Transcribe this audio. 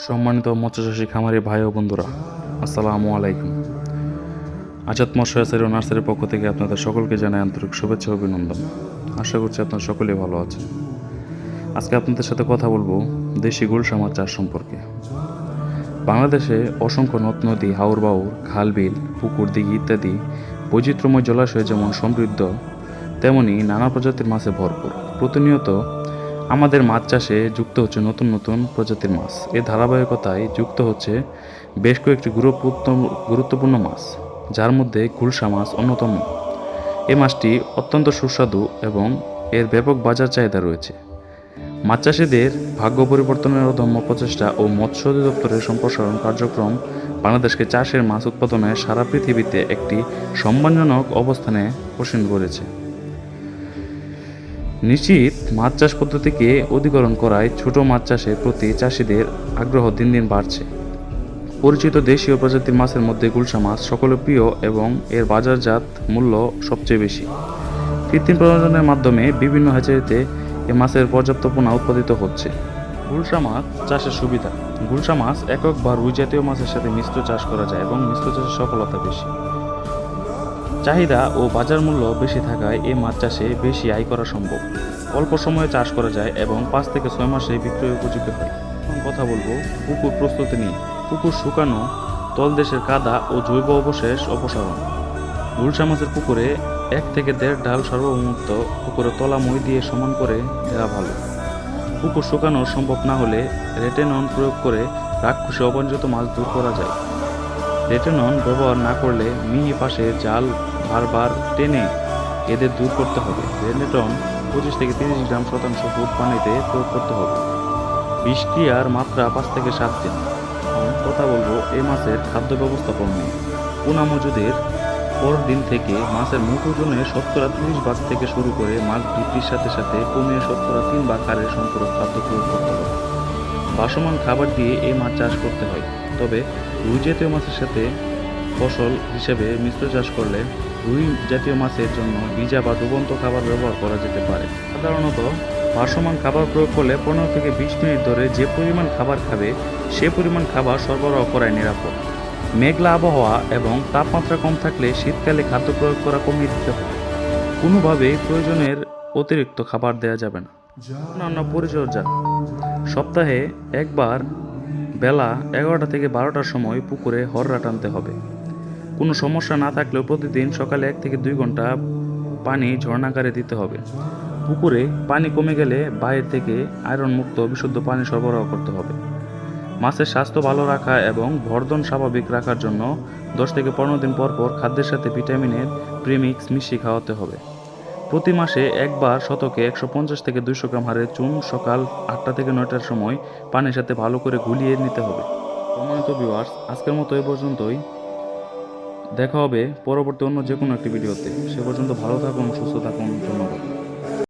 সম্মানিত মৎস্যচাষী খামারি ভাই ও বন্ধুরা, আসসালামু আলাইকুম। আজাদ মৎস্য ও নার্সারির পক্ষ থেকে আপনাদের সকলকে জানাই আন্তরিক শুভেচ্ছা ও অভিনন্দন। আশা করছি আপনারা সকলেই ভালো আছেন। আজকে আপনাদের সাথে কথা বলবো দেশি গুলশা মাছ চাষ সম্পর্কে। বাংলাদেশে অসংখ্য নদ নদী, হাওর বাউর, খাল বিল, পুকুর, দিঘি ইত্যাদি বৈচিত্র্যময় জলাশয় যেমন সমৃদ্ধ, তেমনি নানা প্রজাতির মাছে ভরপুর। প্রতিনিয়ত আমাদের মাছ চাষে যুক্ত হচ্ছে নতুন নতুন প্রজাতির মাছ। এই ধারাবাহিকতায় যুক্ত হচ্ছে বেশ কয়েকটি গুরুত্বপূর্ণ মাছ, যার মধ্যে গুলশা মাছ অন্যতম। এই মাছটি অত্যন্ত সুস্বাদু এবং এর ব্যাপক বাজার চাহিদা রয়েছে। মাছ চাষিদের ভাগ্য পরিবর্তনের অদম্য প্রচেষ্টা ও মৎস্য অধিদপ্তরের সম্প্রসারণ কার্যক্রম বাংলাদেশকে চাষের মাছ উৎপাদনে সারা পৃথিবীতে একটি সম্মানজনক অবস্থানে পোষণ করেছে। নিশ্চিত মাছ চাষ পদ্ধতিকে অধিকরণ করায় ছোট মাছ চাষের প্রতি চাষিদের আগ্রহ দিন দিন বাড়ছে। পরিচিত দেশীয় প্রজাতির মাছের মধ্যে গুলশা মাছ সকলের প্রিয় এবং এর বাজারজাত মূল্য সবচেয়ে বেশি। কৃত্রিম প্রজননের মাধ্যমে বিভিন্ন হ্যাচারিতে এ মাছের পর্যাপ্ত পোনা উৎপাদিত হচ্ছে। গুলশা মাছ চাষের সুবিধা: গুলশা মাছ একক বা রুই জাতীয় মাছের সাথে মিশ্র চাষ করা যায় এবং মিশ্র চাষের সফলতা বেশি। চাহিদা ও বাজার মূল্য বেশি থাকায় এই মাছ চাষে বেশি আয় করা সম্ভব। অল্প সময়ে চাষ করা যায় এবং 5 থেকে 6 মাসে বিক্রয় উপযোগী হয়। এখন কথা বলবো পুকুর প্রস্তুতি নিয়ে। পুকুর শুকানো, তলদেশের কাদা ও জৈব অবশেষ অপসারণ। গুলশা মাছের পুকুরে 1 থেকে 1.5 ডাল সর্বমুক্ত পুকুরে তলা মই দিয়ে সমান করে দেওয়া ভালো। পুকুর শুকানো সম্ভব না হলে রেটেনন প্রয়োগ করে রাক্ষসে অবাঞ্ছিত মাছ দূর করা যায়। রেটেনন ব্যবহার না করলে মিহি পাশে জাল বারবার টেনে এদের দূর করতে হবে। রেটেনন 25 থেকে 30 গ্রাম শতাংশ ফুট পানিতে প্রয়োগ করতে হবে। বিষক্রিয়ার মাত্রা 5 থেকে 7 দিন। কথা বলবো এই মাছের খাদ্য ব্যবস্থাপনা নিয়ে। পোনা মজুদের পর দিন থেকে মাছের মোট ওজনে 30% থেকে শুরু করে মাছ বৃদ্ধির সাথে সাথে কমিয়ে 3% হারের সম্পূরক খাদ্য প্রয়োগ করতে হবে। ভাসমান খাবার দিয়ে এই মাছ চাষ করতে হয়। তবে রুই জাতীয় মাছের সাথে ফসল হিসেবে মিশ্র চাষ করলে রুই জাতীয় মাছের জন্য ভিজা বা ডুবন্ত খাবার ব্যবহার করা যেতে পারে। সাধারণত ভাসমান খাবার প্রয়োগ করলে 15 থেকে 20 মিনিট ধরে যে পরিমাণ খাবার খাবে সে পরিমাণ খাবার সরবরাহ করাই নিরাপদ। মেঘলা আবহাওয়া এবং তাপমাত্রা কম থাকলে শীতকালে খাদ্য প্রয়োগ করা কমিয়ে দিতে হবে। কোনোভাবেই প্রয়োজনের অতিরিক্ত খাবার দেওয়া যাবে না। অন্যান্য পরিচর্যা: সপ্তাহে একবার বেলা 11টা থেকে 12টার সময় পুকুরে হররা টানতে হবে। কোনো সমস্যা না থাকলেও প্রতিদিন সকালে 1 থেকে 2 ঘন্টা পানি ঝর্ণাকারে দিতে হবে। পুকুরে পানি কমে গেলে বাইরে থেকে আয়রন মুক্ত বিশুদ্ধ পানি সরবরাহ করতে হবে। মাছের স্বাস্থ্য ভালো রাখা এবং বর্ধন স্বাভাবিক রাখার জন্য 10 থেকে 15 দিন পর পর খাদ্যের সাথে ভিটামিনের প্রিমিক্স মিশিয়ে খাওয়াতে হবে। প্রতি মাসে একবার শতকে 150 থেকে 200 গ্রাম হারে চুন সকাল 8টা থেকে 9টার সময় পানির সাথে ভালো করে গুলিয়ে নিতে হবে। সম্মানিত ভিউয়ার্স, আজকের মতো এই পর্যন্তই। দেখা হবে পরবর্তী অন্য যে কোনো একটি ভিডিওতে। সে পর্যন্ত ভালো থাকুন, সুস্থ থাকুন। ধন্যবাদ।